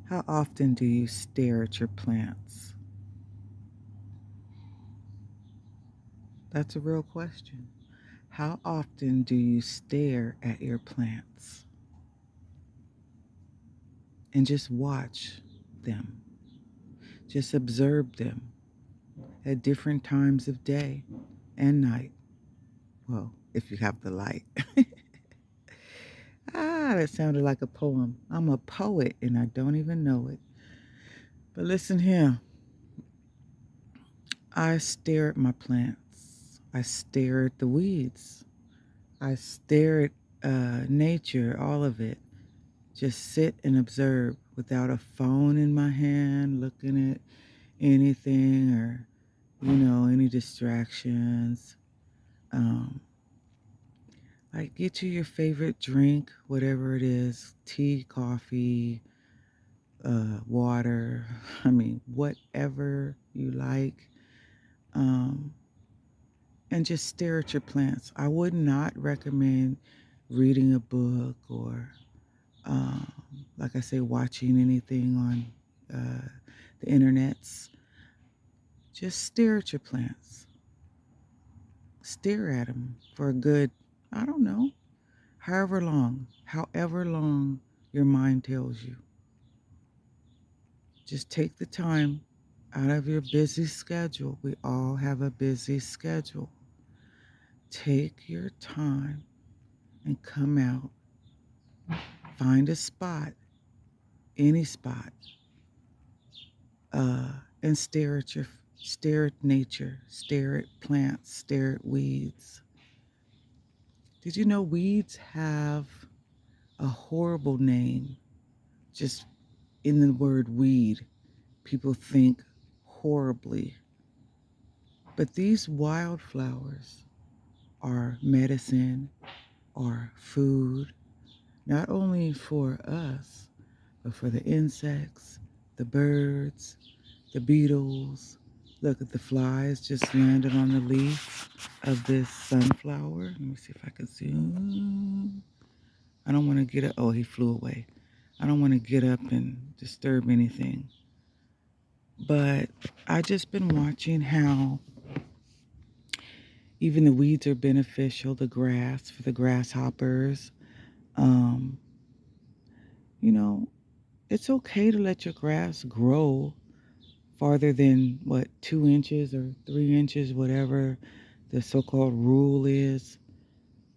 How often do you stare at your plants? That's a real question. How often do you stare at your plants and just watch them? Just observe them at different times of day and night. Well, if you have the light. That sounded like a poem. I'm a poet and I don't even know it. But listen here. I stare at my plants. I stare at the weeds. I stare at nature, all of it. Just sit and observe without a phone in my hand, looking at anything or, any distractions. Um, like, get you your favorite drink, whatever it is, tea, coffee, water. I mean, whatever you like. Um, and just stare at your plants. I would not recommend reading a book or, um, like I say, watching anything on the internets. Just stare at your plants. Stare at them for a good, I don't know, however long your mind tells you. Just take the time out of your busy schedule. We all have a busy schedule. Take your time and come out. Find a spot, any spot, uh, and stare at nature, stare at plants, stare at weeds. Did you know weeds have a horrible name? Just in the word weed, people think horribly. But these wildflowers are medicine, are food, not only for us, but for the insects, the birds, the beetles. Look at the flies just landed on the leaf of this sunflower. Let me see if I can zoom. I don't want to get up. Oh, he flew away. I don't want to get up and disturb anything. But I just been watching how even the weeds are beneficial, the grass for the grasshoppers. Um, you know, it's okay to let your grass grow farther than what 2 inches or 3 inches, whatever the so-called rule is.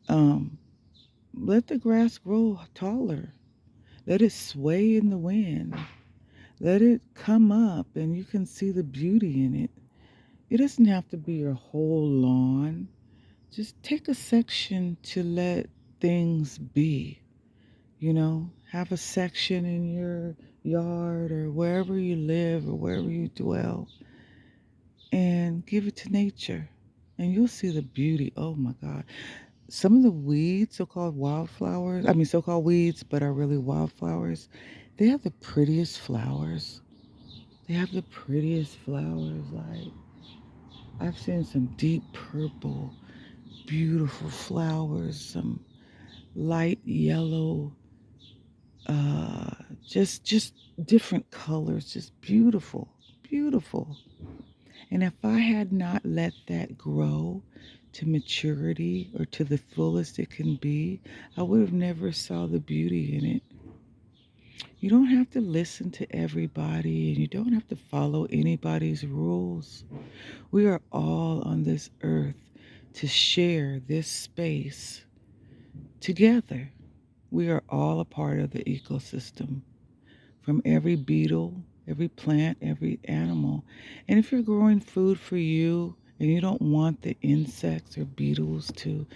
Um, let the grass grow taller. Let it sway in the wind. Let it come up and you can see the beauty in it. It doesn't have to be your whole lawn. Just take a section to let things be. Have a section in your yard or wherever you live or wherever you dwell and give it to nature. And you'll see the beauty. Oh my God. Some of the weeds, so called wildflowers, I mean, so called weeds, but are really wildflowers, they have the prettiest flowers. They have the prettiest flowers. Like, I've seen some deep purple, beautiful flowers, some light yellow, uh, just different colors, just beautiful, beautiful. And if I had not let that grow to maturity or to the fullest it can be, I would have never saw the beauty in it. You don't have to listen to everybody and you don't have to follow anybody's rules. We are all on this earth to share this space together. We are all a part of the ecosystem, from every beetle, every plant, every animal. And if you're growing food for you and you don't want the insects or beetles to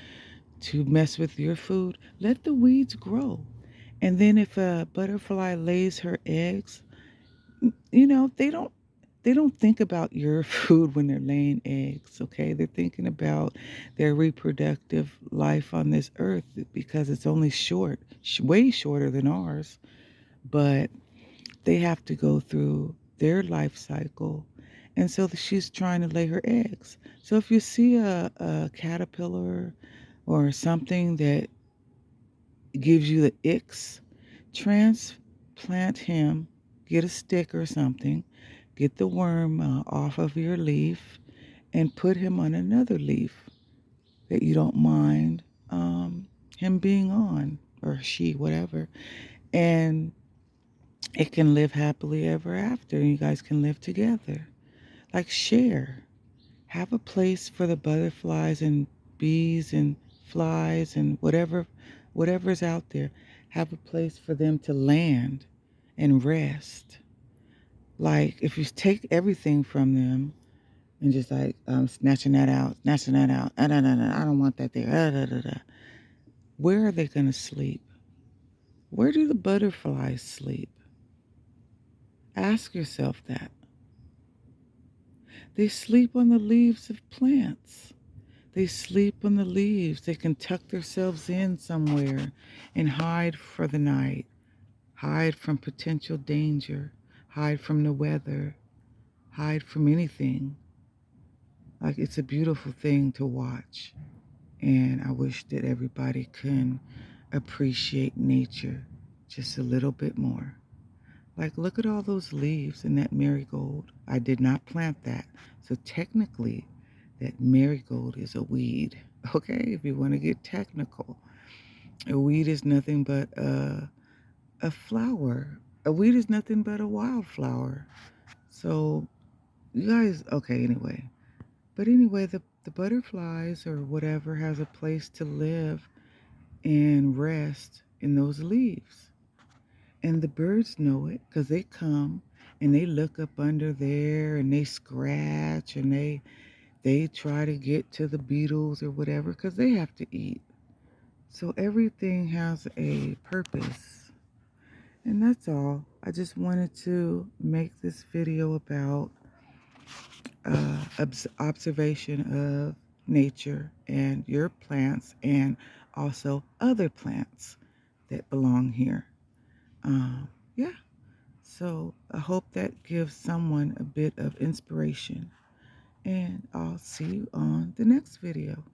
mess with your food, let the weeds grow. And then if a butterfly lays her eggs, they don't think about your food when they're laying eggs, okay? They're thinking about their reproductive life on this earth because it's only short, way shorter than ours. But they have to go through their life cycle. And so she's trying to lay her eggs. So if you see a caterpillar or something that gives you the icks, transplant him get a stick or something, get the worm off of your leaf, and put him on another leaf that you don't mind him being on, or she, whatever. And it can live happily ever after, and you guys can live together. Like, share. Have a place for the butterflies and bees and flies and whatever's out there. Have a place for them to land and rest. Like, if you take everything from them and just like snatching that out, I don't want that there. Where are they going to sleep? Where do the butterflies sleep? Ask yourself that. They sleep on the leaves of plants. They sleep on the leaves. They can tuck themselves in somewhere and hide for the night, hide from potential danger, hide from the weather, hide from anything. Like, it's a beautiful thing to watch. And I wish that everybody can appreciate nature just a little bit more. Like, look at all those leaves in that marigold. I did not plant that. So technically, that marigold is a weed. Okay, if you want to get technical. A weed is nothing but a flower. A weed is nothing but a wildflower. So, you guys, okay, anyway. But anyway, the butterflies or whatever has a place to live and rest in those leaves. And the birds know it because they come and they look up under there and they scratch and they try to get to the beetles or whatever because they have to eat. So everything has a purpose. And that's all. I just wanted to make this video about observation of nature and your plants and also other plants that belong here. Yeah. So I hope that gives someone a bit of inspiration. And I'll see you on the next video.